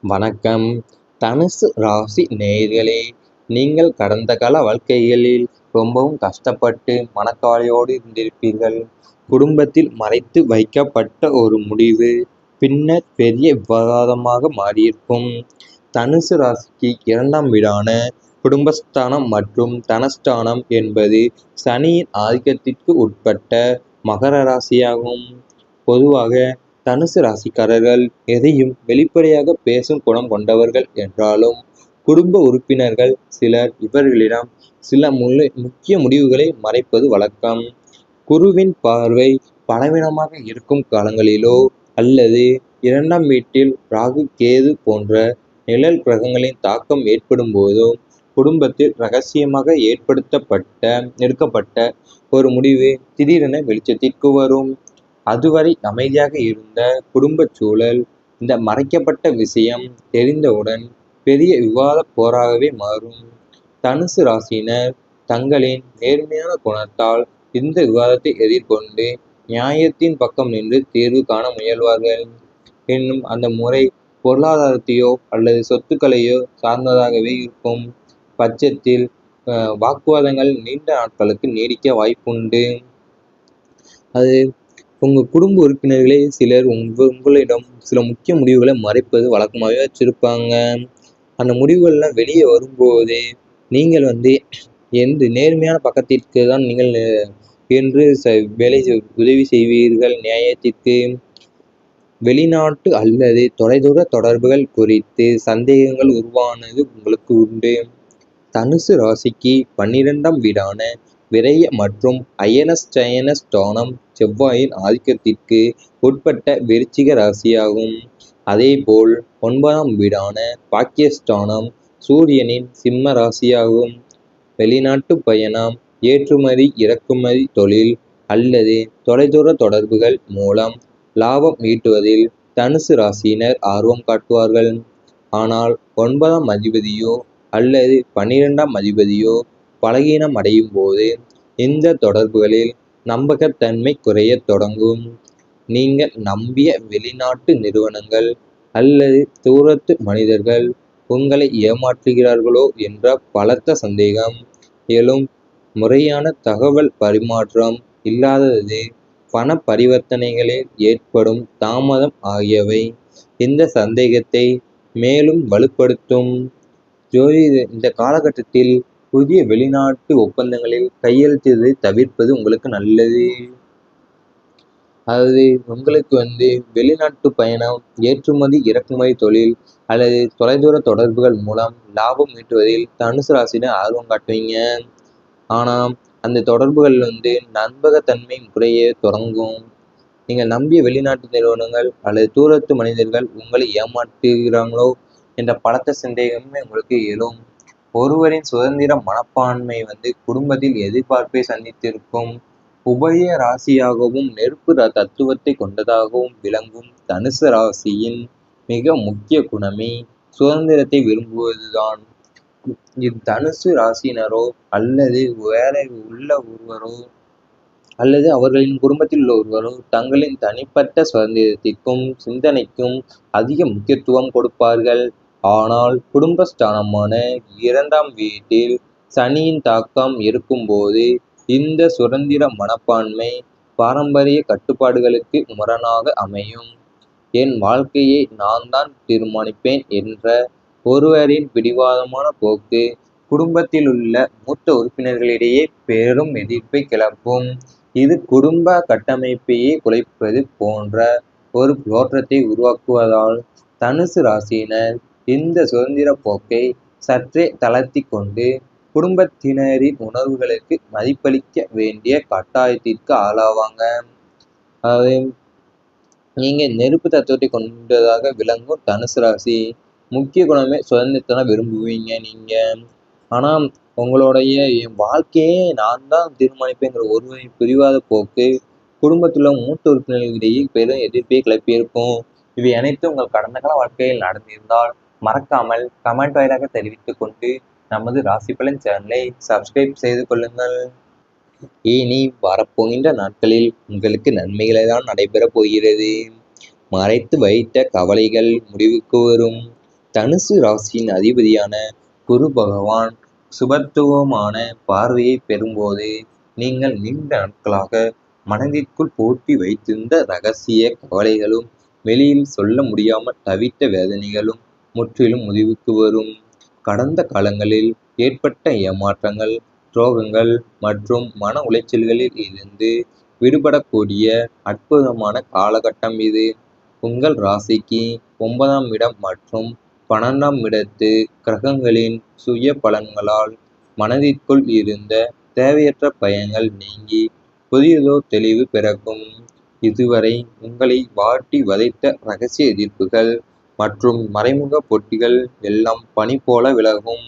வணக்கம். தனுசு ராசி நேயர்களே, நீங்கள் கடந்த கால வாழ்க்கைகளில் ரொம்பவும் கஷ்டப்பட்டு மனக்கவலையோடு இருந்திருப்பீர்கள். குடும்பத்தில் மறைத்து வைக்கப்பட்ட ஒரு முடிவு பின்னர் பெரிய விவாதமாக மாறியிருக்கும். தனுசு ராசிக்கு 2ஆம் வீடான குடும்பஸ்தானம் மற்றும் தனஸ்தானம் என்பது சனியின் ஆதிக்கத்திற்கு உட்பட்ட மகர ராசியாகும். பொதுவாக தனுசு ராசிக்காரர்கள் எதையும் வெளிப்படையாக பேசும் குணம் கொண்டவர்கள் என்றாலும், குடும்ப உறுப்பினர்கள் சிலர் இவர்களிடம் சில முக்கிய முடிவுகளை மறைப்பது வழக்கம். குருவின் பார்வை பலவீனமாக இருக்கும் காலங்களிலோ அல்லது 2ஆம் வீட்டில் ராகு கேது போன்ற நிழல் கிரகங்களின் தாக்கம் ஏற்படும் போதோ குடும்பத்தில் ரகசியமாக எடுக்கப்பட்ட ஒரு முடிவு திடீரென வெளிச்சத்திற்கு வரும். அதுவரை அமைதியாக இருந்த குடும்பச் சூழல் இந்த மறைக்கப்பட்ட விஷயம் தெரிந்தவுடன் பெரிய விவாத போராகவே மாறும். தனுசு ராசியினர் தங்களின் நேர்மையான குணத்தால் இந்த விவாதத்தை எதிர்கொண்டு நியாயத்தின் பக்கம் நின்று தீர்வு காண முயல்வார்கள். என்னும் அந்த முறை பொருளாதாரத்தையோ அல்லது சொத்துக்களையோ சார்ந்ததாகவே இருக்கும் பட்சத்தில் வாக்குவாதங்கள் நீண்ட நாட்களுக்கு நீடிக்க வாய்ப்புண்டு. அது உங்கள் குடும்ப உறுப்பினர்களே சிலர் உங்களிடம் சில முக்கிய முடிவுகளை மறைப்பது வழக்கமாகவே வச்சுருப்பாங்க. அந்த முடிவுகள்லாம் வெளியே வரும்போது நீங்கள் எந்த நேர்மையான பக்கத்திற்கு தான் நீங்கள் என்று உதவி செய்வீர்கள். நியாயத்திற்கு வெளிநாட்டு அல்லது தொலைதூர தொடர்புகள் குறித்து சந்தேகங்கள் உருவானது உங்களுக்கு உண்டு. தனுசு ராசிக்கு 12ஆம் வீடான விரய மற்றும் அயனஸ்டயன ஸ்தானம் செவ்வாயின் ஆதிக்கத்திற்கு உட்பட்ட விருச்சிக ராசியாகும். அதேபோல் 9ஆம் வீடான பாக்கியஸ்தானம் சூரியனின் சிம்ம ராசியாகும். வெளிநாட்டு பயணம், ஏற்றுமதி இறக்குமதி தொழில் அல்லது தொலைதூர தொடர்புகள் மூலம் லாபம் ஈட்டுவதில் தனுசு ராசியினர் ஆர்வம் காட்டுவார்கள். ஆனால் 9ஆம் அதிபதியோ அல்லது 12ஆம் அதிபதியோ பலகீனம் அடையும் போது இந்த தொடர்புகளில் நம்பகத்தன்மை குறையத் தொடங்கும். நீங்கள் நம்பிய வெளிநாட்டு நிறுவனங்கள் அல்லது தூரத்து மனிதர்கள் உங்களை ஏமாற்றுகிறார்களோ என்ற பலத்த சந்தேகம் எழும். முறையான தகவல் பரிமாற்றம் இல்லாதது, பண பரிவர்த்தனைகளில் ஏற்படும் தாமதம் ஆகியவை இந்த சந்தேகத்தை மேலும் வலுப்படுத்தும். இந்த காலகட்டத்தில் புதிய வெளிநாட்டு ஒப்பந்தங்களில் கையெழுத்திடுவதை தவிர்ப்பது உங்களுக்கு நல்லது. அதாவது உங்களுக்கு வெளிநாட்டு பயணம், ஏற்றுமதி இறக்குமதி தொழில் அல்லது தொலைதூர தொடர்புகள் மூலம் லாபம் ஈட்டுவதில் தனுசு ராசினர் ஆர்வம் காட்டுவீங்க. ஆனால் அந்த தொடர்புகள் நம்பகத்தன்மை குறைய தொடங்கும். நீங்கள் நம்பிய வெளிநாட்டு நிறுவனங்கள் அல்லது தூரத்து மனிதர்கள் உங்களை ஏமாற்றுகிறாங்களோ என்ற பலத்த சந்தேகமே உங்களுக்கு எழும். ஒருவரின் சுதந்திர மனப்பான்மை குடும்பத்தில் எதிர்பார்ப்பை சந்தித்திருக்கும். உபய ராசியாகவும் நெருப்பு தத்துவத்தை கொண்டதாகவும் விளங்கும் தனுசு ராசியின் மிக முக்கிய குணமே சுதந்திரத்தை விரும்புவதுதான். தனுசு ராசியினரோ அல்லது வேற உள்ள ஒருவரோ அல்லது அவர்களின் குடும்பத்தில் உள்ள ஒருவரோ தங்களின் தனிப்பட்ட சுதந்திரத்திற்கும் சிந்தனைக்கும் அதிக முக்கியத்துவம் கொடுப்பார்கள். ஆனால் குடும்பஸ்தானமான 2ஆம் வீட்டில் சனியின் தாக்கம் இருக்கும்போது இந்த சுதந்திர மனப்பான்மை பாரம்பரிய கட்டுப்பாடுகளுக்கு முரணாக அமையும். என் வாழ்க்கையை நான் தான் தீர்மானிப்பேன் என்ற ஒருவரின் பிடிவாதமான போக்கு குடும்பத்தில் உள்ள மூத்த உறுப்பினர்களிடையே பெரும் எதிர்ப்பை கிளப்பும். இது குடும்ப கட்டமைப்பையே குலைப்பது போன்ற ஒரு தோற்றத்தை உருவாக்குவதால் தனுசு ராசியினர் இந்த சுதந்திர போக்கை சற்றே தளர்த்தி கொண்டு குடும்பத்தினரின் உணர்வுகளுக்கு மதிப்பளிக்க வேண்டிய கட்டாயத்திற்கு ஆளாவாங்க. அதாவது நீங்கள் நெருப்பு தத்துவத்தை கொண்டதாக விளங்கும் தனுசு ராசி முக்கிய குணமே சுதந்திரத்தை விரும்புவீங்க நீங்கள். ஆனால் உங்களுடைய என் வாழ்க்கையே நான் தான் தீர்மானிப்பேங்கிற ஒருவரின் பிடிவாத போக்கு குடும்பத்தில் மூத்த உறுப்பினர்களிடையே பெரும் எதிர்ப்பை கிளப்பியிருக்கும். இவை அனைத்தும் உங்கள் கடந்த கால வாழ்க்கையில் நடந்திருந்தால் மறக்காமல் கமெண்ட் வாயிலாக தெரிவித்துக் கொண்டு நமது ராசி பலன் சேனலை சப்ஸ்கிரைப் செய்து கொள்ளுங்கள். இனி வரப்போகின்ற நாட்களில் உங்களுக்கு நன்மைகளை தான் நடைபெறப் போகிறது. மறைத்து வைத்த கவலைகள் முடிவுக்கு வரும். தனுசு ராசியின் அதிபதியான குரு பகவான் சுபத்துவமான பார்வையை பெறும்போது நீங்கள் நீண்ட நாட்களாக மனதிற்குள் பூட்டி வைத்திருந்த ரகசிய கவலைகளும் வெளியில் சொல்ல முடியாமல் தவித்த வேதனைகளும் முற்றிலும் முடிவுக்கு வரும். கடந்த காலங்களில் ஏற்பட்ட ஏமாற்றங்கள், துரோகங்கள் மற்றும் மன உளைச்சல்களில் இருந்து விடுபடக்கூடிய அற்புதமான காலகட்டம் இது. உங்கள் ராசிக்கு 9ஆம் இடம் மற்றும் 12ஆம் இடத்து கிரகங்களின் சுய பலன்களால் மனதிற்குள் இருந்த தேவையற்ற பயங்கள் நீங்கி புதியதோர் தெளிவு பிறக்கும். இதுவரை உங்களை வாட்டி வதைத்த ரகசிய எதிர்ப்புகள் மற்றும் மறைமுக போட்டிகள் எல்லாம் பனி போல விலகும்.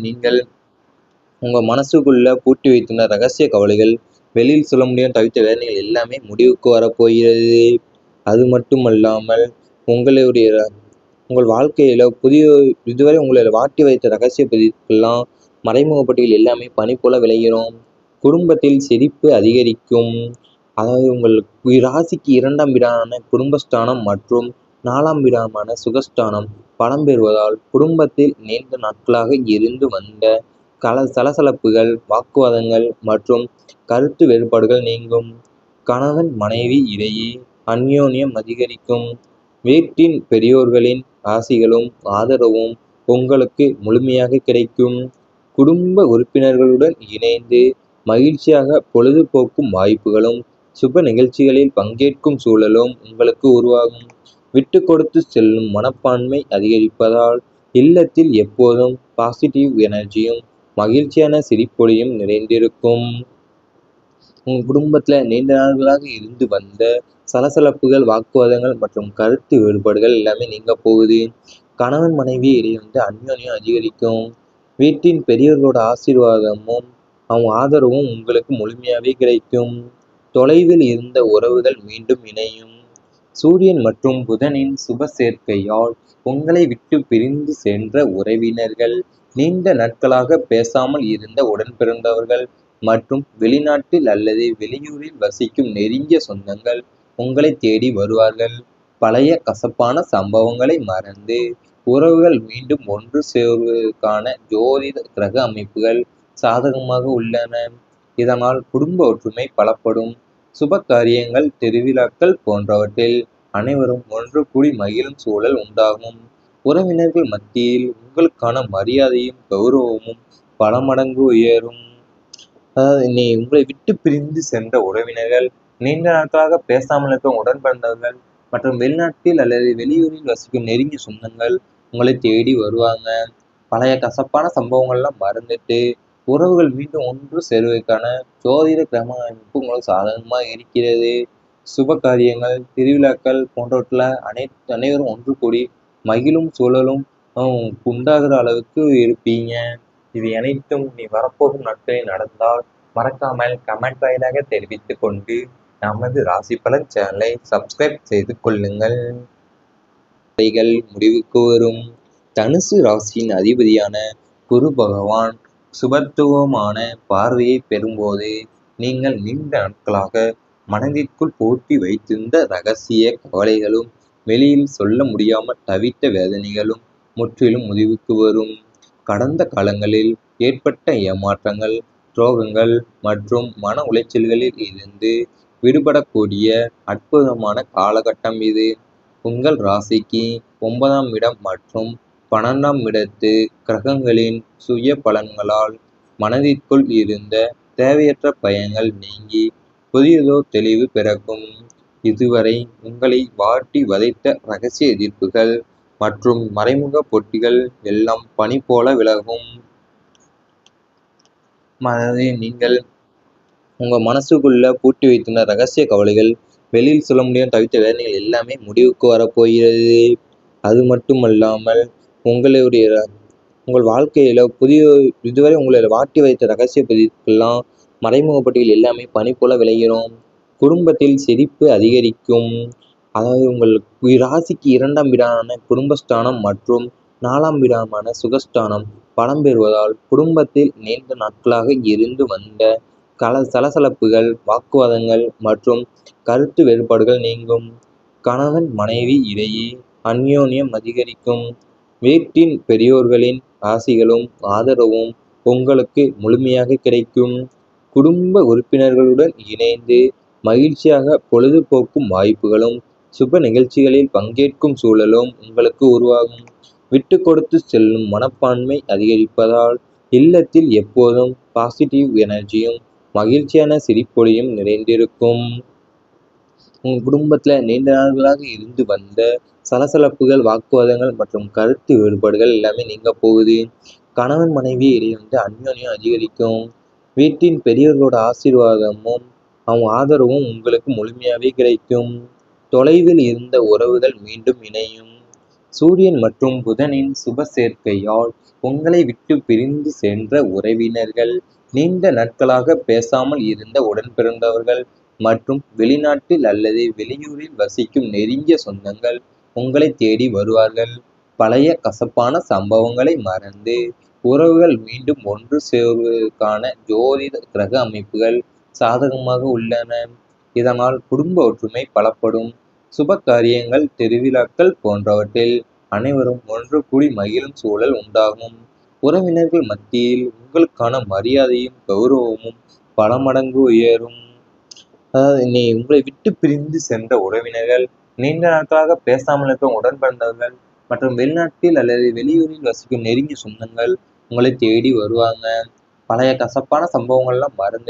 நீங்கள் உங்கள் மனசுக்குள்ள பூட்டி வைத்திருந்த ரகசிய கவலைகள், வெளியில் சொல்ல முடியாமல் தவித்த வேதனைகள் எல்லாமே முடிவுக்கு வரப்போகிறது. அது மட்டுமல்லாமல் உங்கள் வாழ்க்கையில் இதுவரை உங்களை வாட்டி வைத்த ரகசிய பதிவுகள்லாம் மறைமுக போட்டிகள் எல்லாமே பனி போல விளைகிறோம். குடும்பத்தில் சிரிப்பு அதிகரிக்கும். அதாவது உங்கள் ராசிக்கு 2ஆம் வீடான குடும்பஸ்தானம் மற்றும் 4ஆம் வீடான சுகஸ்தானம் பலம் பெறுவதால் குடும்பத்தில் நீண்ட நாட்களாக இருந்து வந்த சலசலப்புகள், வாக்குவாதங்கள் மற்றும் கருத்து வேறுபாடுகள் நீங்கும். கணவன் மனைவி இடையே அந்யோன்யம் அதிகரிக்கும். வீட்டின் பெரியோர்களின் ஆசிகளும் ஆதரவும் உங்களுக்கு முழுமையாக கிடைக்கும். குடும்ப உறுப்பினர்களுடன் இணைந்து மகிழ்ச்சியாக பொழுதுபோக்கும் வாய்ப்புகளும் சுப நிகழ்ச்சிகளில் பங்கேற்கும் சூழலும் உங்களுக்கு உருவாகும். விட்டு கொடுத்து செல்லும் மனப்பான்மை அதிகரிப்பதால் இல்லத்தில் எப்போதும் பாசிட்டிவ் எனர்ஜியும் மகிழ்ச்சியான சிரிப்பொலியும் நிறைந்திருக்கும். உங்கள் குடும்பத்தில் நீண்ட நாட்களாக இருந்து வந்த சலசலப்புகள், வாக்குவாதங்கள் மற்றும் கருத்து வேறுபாடுகள் எல்லாமே நீங்க போகுது. கணவன் மனைவி இடையே அந்யோன்யம் அதிகரிக்கும். வீட்டின் பெரியவர்களோட ஆசீர்வாதமும் அவங்க ஆதரவும் உங்களுக்கு முழுமையாகவே கிடைக்கும். தொலைவில் இருந்த உறவுகள் மீண்டும் இணையும். சூரியன் மற்றும் புதனின் சுப சேர்க்கையால் உங்களை விட்டு பிரிந்து சென்ற உறவினர்கள், நீண்ட நாட்களாக பேசாமல் இருந்த உடன்பிறந்தவர்கள் மற்றும் வெளிநாட்டில் அல்லது வெளியூரில் வசிக்கும் நெருங்கிய சொந்தங்கள் உங்களை தேடி வருவார்கள். பழைய கசப்பான சம்பவங்களை மறந்து உறவுகள் மீண்டும் ஒன்று சேர்வதற்கான ஜோதிட கிரக அமைப்புகள் சாதகமாக உள்ளன. இதனால் குடும்ப ஒற்றுமை பலப்படும். சுப காரியங்கள், திருவிழாக்கள் போன்றவற்றில் அனைவரும் ஒன்று கூடி மகிழும் சூழல் உண்டாகும். உறவினர்கள் மத்தியில் உங்களுக்கான மரியாதையும் கௌரவமும் பல மடங்கு உயரும். அதாவது உங்களை விட்டு பிரிந்து சென்ற உறவினர்கள், நீண்ட நாட்களாக பேசாமல் இருக்கும் உடன்பிறந்தவர்கள் மற்றும் வெளிநாட்டில் அல்லது வெளியூரில் வசிக்கும் நெருங்கிய சொந்தங்கள் உங்களை தேடி வருவாங்க. பழைய கசப்பான சம்பவங்கள்லாம் மறந்துட்டு உறவுகள் மீண்டும் ஒன்று சேருவதற்கான ஜோதிட கிரக அமைப்பு உங்களுக்கு சாதகமாக இருக்கிறது. சுப காரியங்கள், திருவிழாக்கள் போன்றவற்றில் அனைவரும் ஒன்று கூடி மகிழும் சூழலும் உண்டாகிற அளவுக்கு இருப்பீங்க. இது அனைத்தும் நீ வரப்போகும் நாட்களில் நடந்தால் மறக்காமல் கமெண்ட் வாயிலாக தெரிவித்துக் கொண்டு நமது ராசி பலன் சேனலை சப்ஸ்கிரைப் செய்து கொள்ளுங்கள். முடிவுக்கு வரும். தனுசு ராசியின் அதிபதியான குரு பகவான் சுபத்துவமான பார்வையை பெறும்போது நீங்கள் நீண்ட நாட்களாக மனதிற்குள் பூட்டி வைத்திருந்த ரகசிய கவலைகளும் வெளியில் சொல்ல முடியாமல் தவித்த வேதனைகளும் முற்றிலும் முடிவுக்கு வரும். கடந்த காலங்களில் ஏற்பட்ட ஏமாற்றங்கள், துரோகங்கள் மற்றும் மன உளைச்சல்களில் இருந்து விடுபடக்கூடிய அற்புதமான காலகட்டம் இது. உங்கள் ராசிக்கு 9ஆம் இடம் மற்றும் 12ஆம் இடத்து கிரகங்களின் சுய பலன்களால் மனதிற்குள் இருந்த தேவையற்ற பயங்கள் நீங்கி புதியதோர் தெளிவு பிறக்கும். இதுவரை உங்களை வாட்டி வதைத்த ரகசிய எதிர்ப்புகள் மற்றும் மறைமுக போட்டிகள் எல்லாம் பனி போல விலகும். நீங்கள் உங்கள் மனசுக்குள்ள பூட்டி வைத்திருந்த ரகசிய கவலைகள், வெளியில் சொல்ல முடியாமல் தவித்த வேதனைகள் எல்லாமே முடிவுக்கு வரப்போகிறது. அது மட்டுமல்லாமல் உங்கள் வாழ்க்கையில் இதுவரை உங்களை வாட்டி வைத்த ரகசிய பதிவுகள்லாம் மறைமுக போட்டிகள் எல்லாமே பனி போல விளைகிறோம். குடும்பத்தில் சிரிப்பு அதிகரிக்கும். அதாவது உங்கள் ராசிக்கு 2ஆம் வீடான குடும்பஸ்தானம் மற்றும் 4ஆம் வீடான சுகஸ்தானம் பலம் பெறுவதால் குடும்பத்தில் நீண்ட நாட்களாக இருந்து வந்த சலசலப்புகள், வாக்குவாதங்கள் மற்றும் கருத்து வேறுபாடுகள் நீங்கும். கணவன் மனைவி இடையே அந்யோன்யம் அதிகரிக்கும். வீட்டின் பெரியோர்களின் ஆசிகளும் ஆதரவும் உங்களுக்கு முழுமையாக கிடைக்கும். குடும்ப உறுப்பினர்களுடன் இணைந்து மகிழ்ச்சியாக பொழுதுபோக்கும் வாய்ப்புகளும் சுப நிகழ்ச்சிகளில் பங்கேற்கும் சூழலும் உங்களுக்கு உருவாகும். விட்டு கொடுத்து செல்லும் மனப்பான்மை அதிகரிப்பதால் இல்லத்தில் எப்போதும் பாசிட்டிவ் எனர்ஜியும் மகிழ்ச்சியான சிரிப்பொலியும் நிறைந்திருக்கும். உங்க குடும்பத்துல நீண்ட நாட்களாக இருந்து வந்த சலசலப்புகள், வாக்குவாதங்கள் மற்றும் கருத்து வேறுபாடுகள் எல்லாமே நீங்க போகுது. கணவன் மனைவி இடையே அந்யோன்யம் அதிகரிக்கும். வீட்டின் பெரியவர்களோட ஆசீர்வாதமும் அவங்க ஆதரவும் உங்களுக்கு முழுமையாவே கிடைக்கும். தொலைவில் இருந்த உறவுகள் மீண்டும் இணையும். சூரியன் மற்றும் புதனின் சுப சேர்க்கையால் உங்களை விட்டு பிரிந்து சென்ற உறவினர்கள், நீண்ட நாட்களாக பேசாமல் இருந்த உடன்பிறந்தவர்கள் மற்றும் வெளிநாட்டில் அல்லது வெளியூரில் வசிக்கும் நெருங்கிய சொந்தங்கள் உங்களை தேடி வருவார்கள். பழைய கசப்பான சம்பவங்களை மறந்து உறவுகள் மீண்டும் ஒன்று சேருவதற்கான ஜோதிட கிரக அமைப்புகள் சாதகமாக உள்ளன. இதனால் குடும்ப ஒற்றுமை பலப்படும். சுப காரியங்கள், திருவிழாக்கள் போன்றவற்றில் அனைவரும் ஒன்று கூடி மகிழும் சூழல் உண்டாகும். உறவினர்கள் மத்தியில் உங்களுக்கான மரியாதையும் கௌரவமும் பல மடங்கு உயரும். அதாவது நீ உங்களை விட்டு பிரிந்து சென்ற உறவினர்கள், நீண்ட நாட்களாக பேசாமல் இருக்கும் உடன்பிறந்தவர்கள் மற்றும் வெளிநாட்டில் அல்லது வெளியூரில் வசிக்கும் நெருங்கிய சொந்தங்கள் உங்களை தேடி வருவாங்க. பழைய கசப்பான சம்பவங்கள்லாம் மறந்து